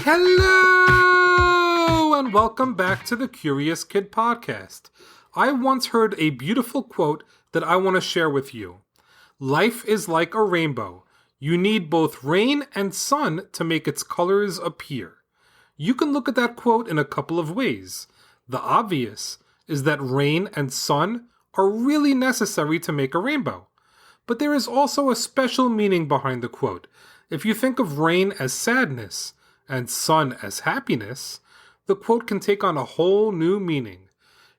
Hello, and welcome back to the Curious Kid podcast. I once heard a beautiful quote that I want to share with you. Life is like a rainbow. You need both rain and sun to make its colors appear. You can look at that quote in a couple of ways. The obvious is that rain and sun are really necessary to make a rainbow. But there is also a special meaning behind the quote. If you think of rain as sadness and sun as happiness, the quote can take on a whole new meaning.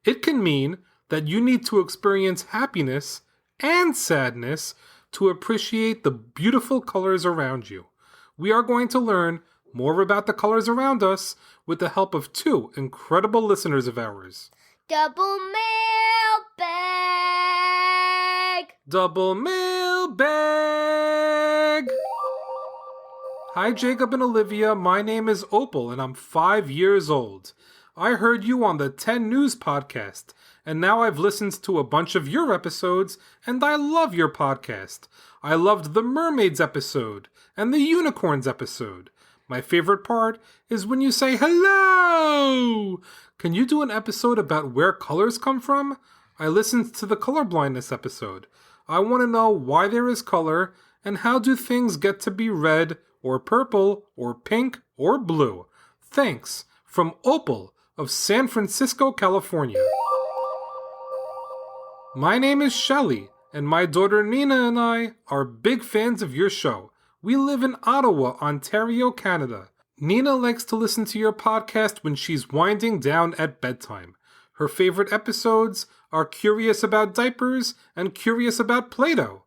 It can mean that you need to experience happiness and sadness to appreciate the beautiful colors around you. We are going to learn more about the colors around us with the help of two incredible listeners of ours. Double mailbag! Double mailbag! Hi, Jacob and Olivia. My name is Opal, and I'm 5 years old. I heard you on the 10 News podcast, and now I've listened to a bunch of your episodes, and I love your podcast. I loved the Mermaids episode and the Unicorns episode. My favorite part is when you say hello! Can you do an episode about where colors come from? I listened to the colorblindness episode. I want to know why there is color, and how do things get to be red, or purple, or pink, or blue. Thanks, from Opal of San Francisco, California. My name is Shelly, and my daughter Nina and I are big fans of your show. We live in Ottawa, Ontario, Canada. Nina likes to listen to your podcast when she's winding down at bedtime. Her favorite episodes are Curious About Diapers and Curious About Play-Doh.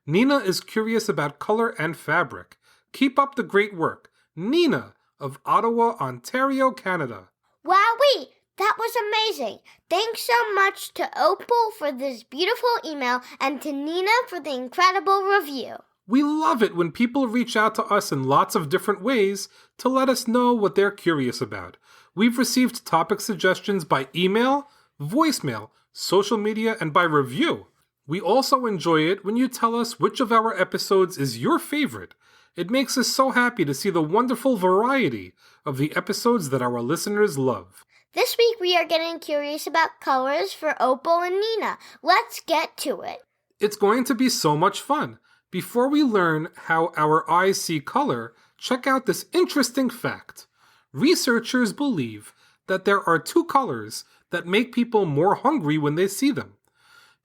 Nina is curious about color and fabric. Keep up the great work. Nina of Ottawa, Ontario, Canada. Wowee! That was amazing. Thanks so much to Opal for this beautiful email and to Nina for the incredible review. We love it when people reach out to us in lots of different ways to let us know what they're curious about. We've received topic suggestions by email, voicemail, social media, and by review. We also enjoy it when you tell us which of our episodes is your favorite. It makes us so happy to see the wonderful variety of the episodes that our listeners love. This week we are getting curious about colors for Opal and Nina. Let's get to it. It's going to be so much fun. Before we learn how our eyes see color, check out this interesting fact. Researchers believe that there are two colors that make people more hungry when they see them.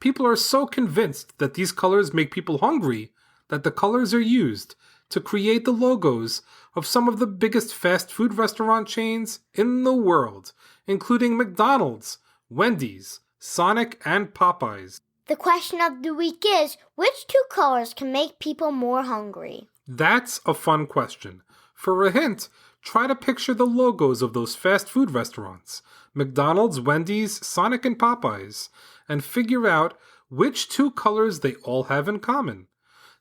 People are so convinced that these colors make people hungry that the colors are used to create the logos of some of the biggest fast food restaurant chains in the world, including McDonald's, Wendy's, Sonic, and Popeyes. The question of the week is, which two colors can make people more hungry? That's a fun question. For a hint, try to picture the logos of those fast food restaurants, McDonald's, Wendy's, Sonic, and Popeyes, and figure out which two colors they all have in common.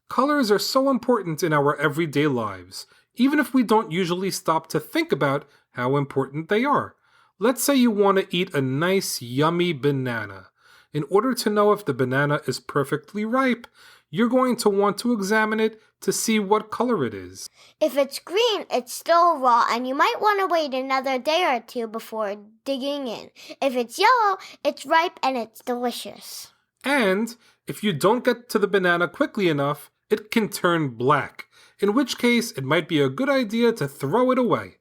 Colors are so important in our everyday lives, even if we don't usually stop to think about how important they are. Let's say you want to eat a nice, yummy banana. In order to know if the banana is perfectly ripe, you're going to want to examine it to see what color it is. If it's green, it's still raw, and you might want to wait another day or two before digging in. If it's yellow, it's ripe and it's delicious. And if you don't get to the banana quickly enough, it can turn black, in which case it might be a good idea to throw it away.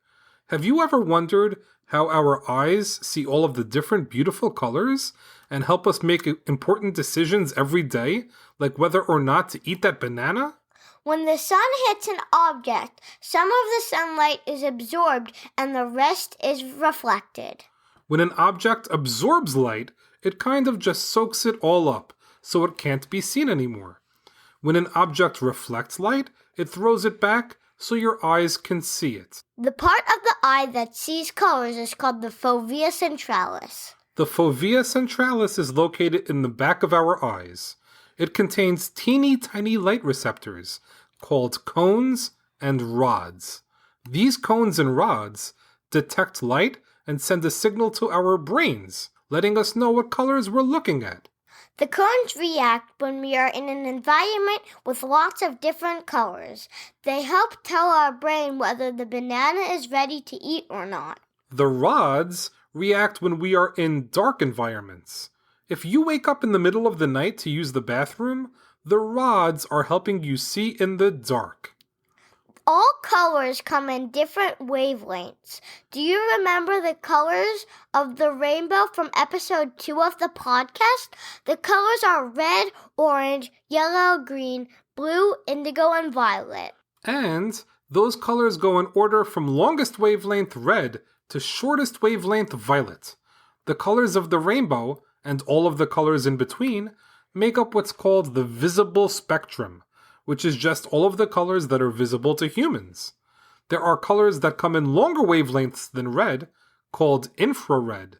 Have you ever wondered how our eyes see all of the different beautiful colors and help us make important decisions every day, like whether or not to eat that banana? When the sun hits an object, some of the sunlight is absorbed and the rest is reflected. When an object absorbs light, it kind of just soaks it all up, so it can't be seen anymore. When an object reflects light, it throws it back so your eyes can see it. The part of the eye that sees colors is called the fovea centralis. The fovea centralis is located in the back of our eyes. It contains teeny tiny light receptors called cones and rods. These cones and rods detect light and send a signal to our brains, letting us know what colors we're looking at. The cones react when we are in an environment with lots of different colors. They help tell our brain whether the banana is ready to eat or not. The rods react when we are in dark environments. If you wake up in the middle of the night to use the bathroom, the rods are helping you see in the dark. All colors come in different wavelengths. Do you remember the colors of the rainbow from episode 2 of the podcast? The colors are red, orange, yellow, green, blue, indigo, and violet. And those colors go in order from longest wavelength red to shortest wavelength violet. The colors of the rainbow, and all of the colors in between, make up what's called the visible spectrum, which is just all of the colors that are visible to humans. There are colors that come in longer wavelengths than red, called infrared,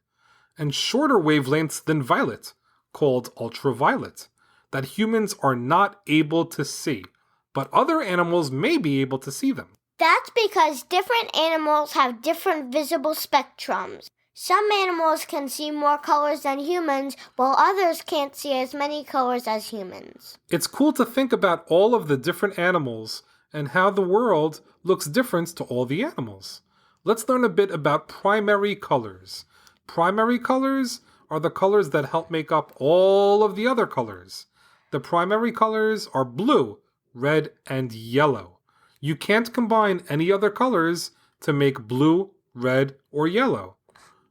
and shorter wavelengths than violet, called ultraviolet, that humans are not able to see, but other animals may be able to see them. That's because different animals have different visible spectrums. Some animals can see more colors than humans, while others can't see as many colors as humans. It's cool to think about all of the different animals and how the world looks different to all the animals. Let's learn a bit about primary colors. Primary colors are the colors that help make up all of the other colors. The primary colors are blue, red, and yellow. You can't combine any other colors to make blue, red, or yellow.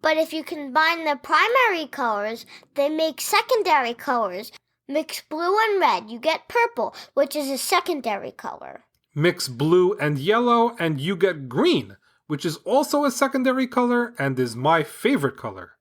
But if you combine the primary colors, they make secondary colors. Mix blue and red, you get purple, which is a secondary color. Mix blue and yellow, and you get green, which is also a secondary color and is my favorite color.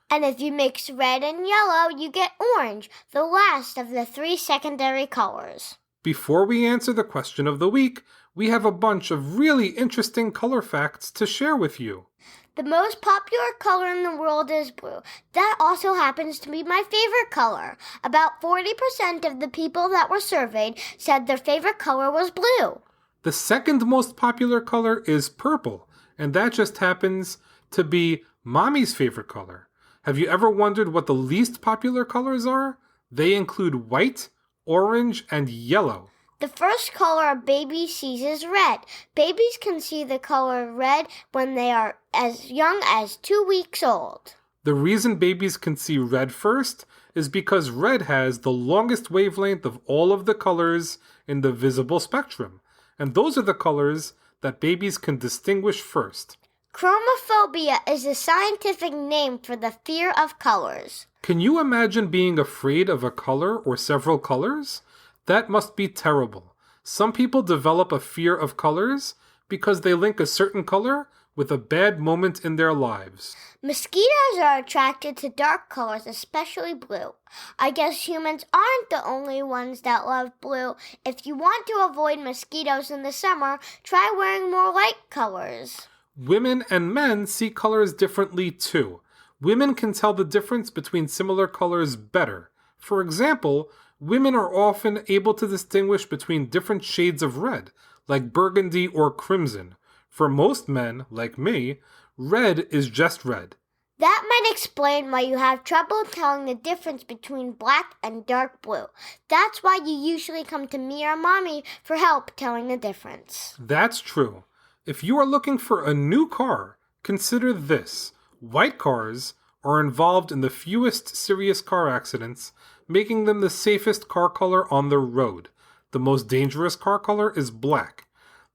And if you mix red and yellow, you get orange, the last of the 3 secondary colors. Before we answer the question of the week, we have a bunch of really interesting color facts to share with you. The most popular color in the world is blue. That also happens to be my favorite color. About 40% of the people that were surveyed said their favorite color was blue. The second most popular color is purple, and that just happens to be Mommy's favorite color. Have you ever wondered what the least popular colors are? They include white, orange, and yellow. The first color a baby sees is red. Babies can see the color red when they are as young as 2 weeks old. The reason babies can see red first is because red has the longest wavelength of all of the colors in the visible spectrum, and those are the colors that babies can distinguish first. Chromophobia is a scientific name for the fear of colors. Can you imagine being afraid of a color or several colors? That must be terrible. Some people develop a fear of colors because they link a certain color with a bad moment in their lives. Mosquitoes are attracted to dark colors, especially blue. I guess humans aren't the only ones that love blue. If you want to avoid mosquitoes in the summer, try wearing more light colors. Women and men see colors differently too. Women can tell the difference between similar colors better. For example, women are often able to distinguish between different shades of red, like burgundy or crimson. For most men, like me, red is just red. That might explain why you have trouble telling the difference between black and dark blue. That's why you usually come to me or Mommy for help telling the difference. That's true. If you are looking for a new car, consider this. White cars are involved in the fewest serious car accidents, making them the safest car color on the road. The most dangerous car color is black.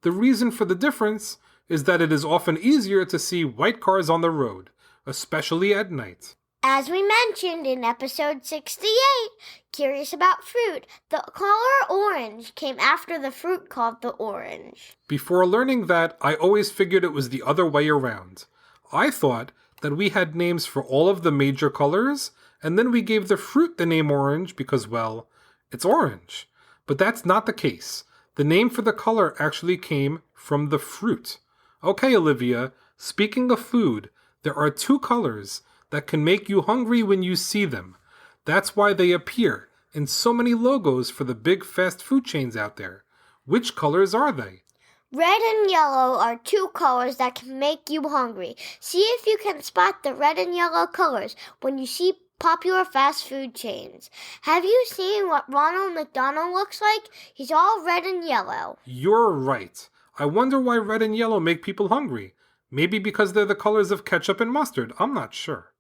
The reason for the difference is that it is often easier to see white cars on the road, especially at night. As we mentioned in episode 68, Curious About Fruit, the color orange came after the fruit called the orange. Before learning that, I always figured it was the other way around. I thought that we had names for all of the major colors, and then we gave the fruit the name orange because, well, it's orange. But that's not the case. The name for the color actually came from the fruit. Okay, Olivia, speaking of food, there are 2 colors that can make you hungry when you see them. That's why they appear in so many logos for the big fast food chains out there. Which colors are they? Red and yellow are 2 colors that can make you hungry. See if you can spot the red and yellow colors when you see popular fast food chains. Have you seen what Ronald McDonald looks like? He's all red and yellow. You're right. I wonder why red and yellow make people hungry. Maybe because they're the colors of ketchup and mustard. I'm not sure.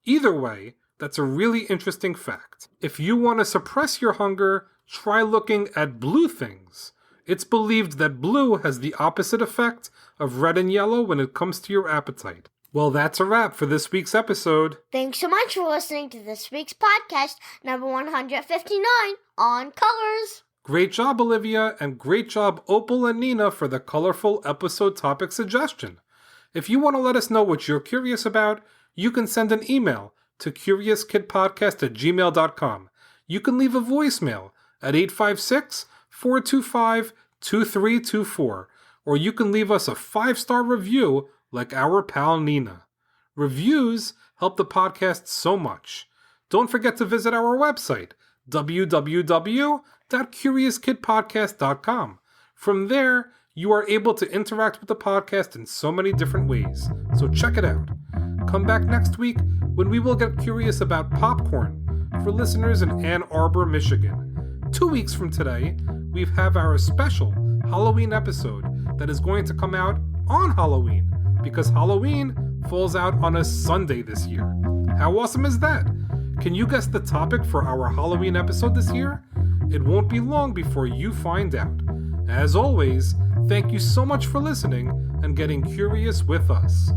Either way, that's a really interesting fact. If you want to suppress your hunger, try looking at blue things. It's believed that blue has the opposite effect of red and yellow when it comes to your appetite. Well, that's a wrap for this week's episode. Thanks so much for listening to this week's podcast, number 159, on colors. Great job, Olivia, and great job, Opal and Nina, for the colorful episode topic suggestion. If you want to let us know what you're curious about, you can send an email to CuriousKidPodcast@gmail.com. You can leave a voicemail at 856-425-2324, or you can leave us a 5-star review like our pal Nina. Reviews help the podcast so much. Don't forget to visit our website, www.CuriousKidPodcast.com. From there, you are able to interact with the podcast in so many different ways, so check it out. Come back next week when we will get curious about popcorn for listeners in Ann Arbor, Michigan. 2 weeks from today, we have our special Halloween episode that is going to come out on Halloween, because Halloween falls out on a Sunday this year. How awesome is that? Can you guess the topic for our Halloween episode this year? It won't be long before you find out. As always, thank you so much for listening and getting curious with us.